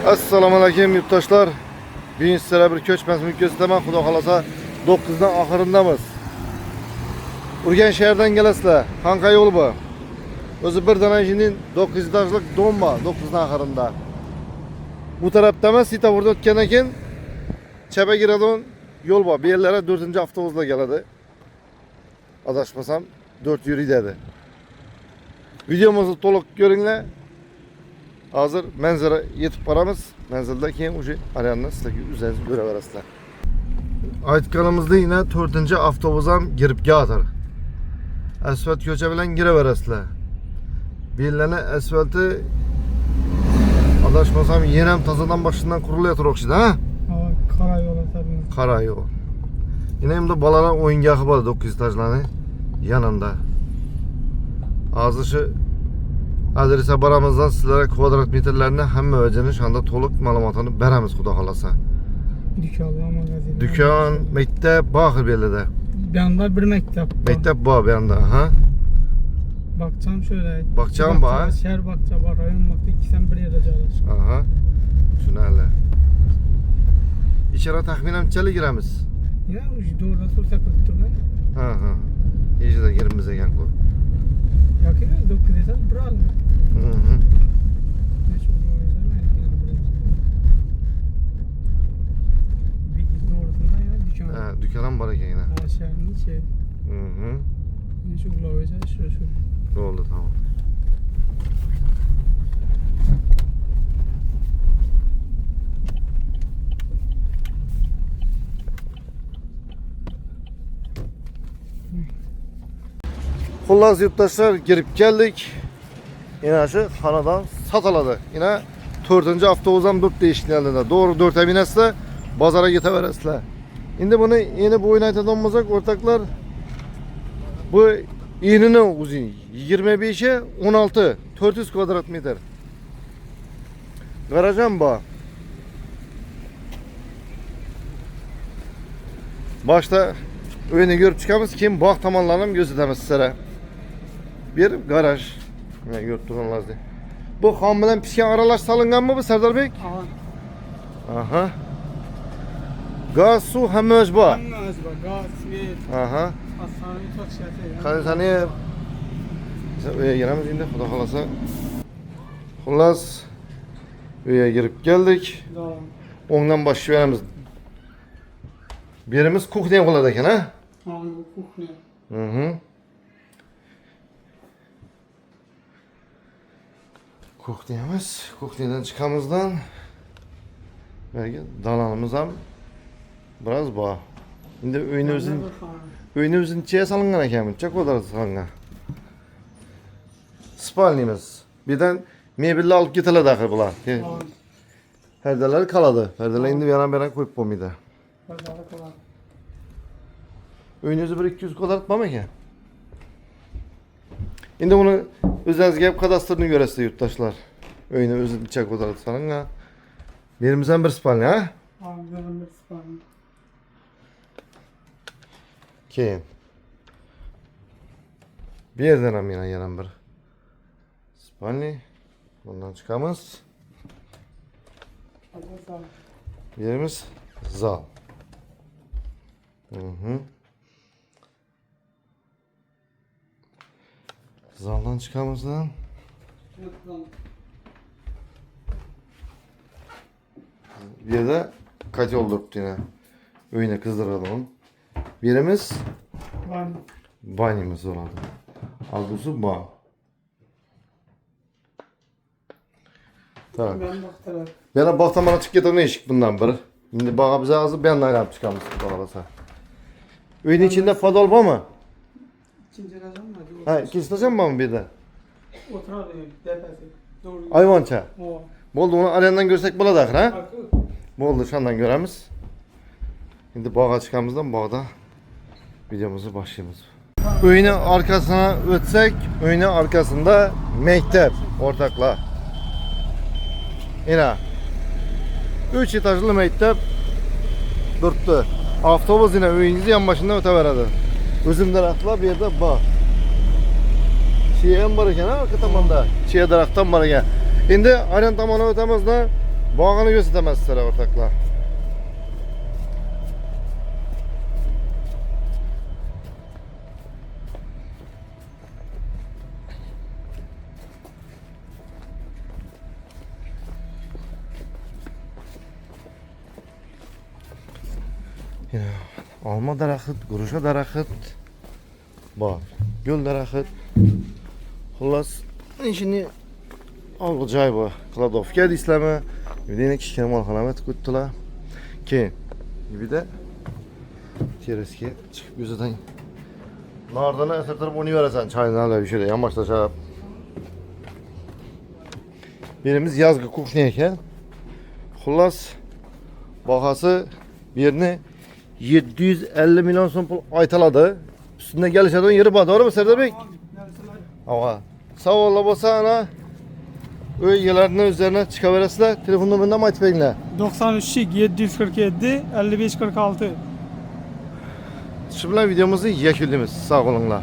Assalamu alaykum yurttaşlar. Bugün sizlere bir köçmez mülkesinden Xudo xolasa 9'dan ahırındamız. Urgen şehirden gelesizler. Kanka yol bu. Özü bir tane jinin 9 etajlık dom var 9'dan ahırında. Bu tarafta mı sita burada ötkenden keyin çebe giradigan yol var. Bir yerlere 4. avtobusla geladi. Adashmasam 4 yürüydü. Videomuzu to'liq ko'ringlar. Hazır manzara yetib boramiz. Manzilda keyin o'sha aryani sizlarga uzatib ko'raverasizlar. Aytganimizda yana 4. avtobus ham kirib keladi. Asfalt ko'cha bilan kiraverasizlar. Bu yerlarni asfalti adashmasam yana ham tozadan boshidan qurilayotgan o'xshaydi, ha? Qora yo'l tabii. Qora yo'l. Yana endi bolalar o'yingohi bor 9 etajlarning yanında. Hozir shu adrese baramızdan sizlere kvadrat metrelerini hamma o'zini şu anda to'liq ma'lumotini beramiz Xudo xolasa. Dükkanlar, magazin. Dükkan, mektep, baxir belida. Bir anda bir mektep. Mektep bor bu yanda, ha? Bakacağım şöyle. Bakacağım bak. Şehir bakça var, rayon bakça ikisinden bir yerde joylashgan. Aha. Tushunarli. İçeri taxminan nechaga giramiz? Ya doğruda sursa qilib turgan. Ha ha. İyice girimiz ekan bu. Yoki 9 esa bir al. Hı hı. Ha, dükkanım var ekan yine. Şehrin içi. Hı hı. Şu ulaveza şu. Oldu tamam. Xullas yurttaşlar girip geldik. Yine şu xanadan satıldı. Yine 4. avtobusam 4 değişikliğinde. Doğru 4'e binesizler, bazara giteveresizler. Şimdi bunu yeni bu oynaytan olmasak ortaklar bu iğnenin uzun 25'e 16 400 kvadrat metre. Garajım bu. Başta öyle görüp çıkamız kim bak tamanlarını gözetemiz sizlere. Bir garaj. Ne görüp dururlar diye. Bu ham bilen pişken aralaş salıngan mı bu Serdar Bey? Aha. Aha. Gaz, su hem öz bu. Hamma az bor. Gaz, svet. Aha. Asani çok şey. Konditsioner. Uyga giramiz endi Xudo xolasa. Xullas uyga girib keldik. O'ngdan boshlayveramiz. Birimiz kuxnya bo'ladi ekan, ha? Ha, bu kuxnya. Hı. Kuxnyamiz. Kuxnyadan chiqamizdan belki dalanimiz ham biraz bor. Endi uyni o'zini ichiga solingan ekanmi? Necha kvadrat solingan? Spalnimiz. Birdan mebelni olib ketiladi axir bular. Perdeler qoladi. Perdeler endi yana qo'yib bo'lmaydi. Uyni o'zi 1-200 kvadrat bormi ekan? Endi buni o'zingizga ham kadastrni ko'rasizlar yurtdoshlar. Uyni o'zi necha kvadrat solingan. Birimiz ham bir spalnya, ha? Ha, bir spalnya. Keyin bir yerdan ham yana bir spalnya. Bundan chiqamiz. Yerimiz zal. Zaldan çıkamızdan bir yerde katyol duruptu yine. Öyle kızdıralım. Birimiz banyımız oladı. Algısı bağ. Tamam. Ben baktamana çık getirme eşik bundan biri. Şimdi bağa bize azı ben ayarlayıp çıkamız bağlasa. Öyle içinde podol var mı? İkinci racon mu? Ha, ikinci racon var mı bir de? Oturardı defesi. Doğru. Ayvança. O. Boldu onu aryandan görsek buladı ahir, ha? Boldu şandan göremiz. Şimdi bağa çıkamızdan bağda videomuzu başlayalım. Öyünün arkasına ötsek, öyünün arkasında mektep ortaklar. Yine 3 etajlı mektep durdu. Avtobus yine öyünüzü yan başında öteveradi. Üzüm daraklar bir yerde var. Şeye var ekan, arka tomanda. Şeye daraktan var ekan. Endi aynan tomoni o'tamizda Bağını göstermez sizlere ortaklar. Yine alma daraxti, guruşa daraxti bor. Gul daraxti. Xullas, ishini olg'i joy bu. Kladovka deysizlarmi? Yine kichkina molxonani tikib o'tdilar. Keyin yubida terasga chiqib o'zidan nordani asirtirib o'ynayverasan, choynalar bir şeyde yonboshlashib. Birimiz yazgı kuxnya ekan. Xullas, bahası bir yerini 750 milyon so'm pul aytiladi. Üstünde gelişadigan yeri bor, to'g'rimi Sardor Bek? Ava. Savollar bo'lsa ana uy egallarini o'zlarini chiqaverasizlar. Telefon nomerini ham aytib beringlar. 93 747 55 46. Shu bilan videomizni yakunlaymiz. Sog' bo'linglar.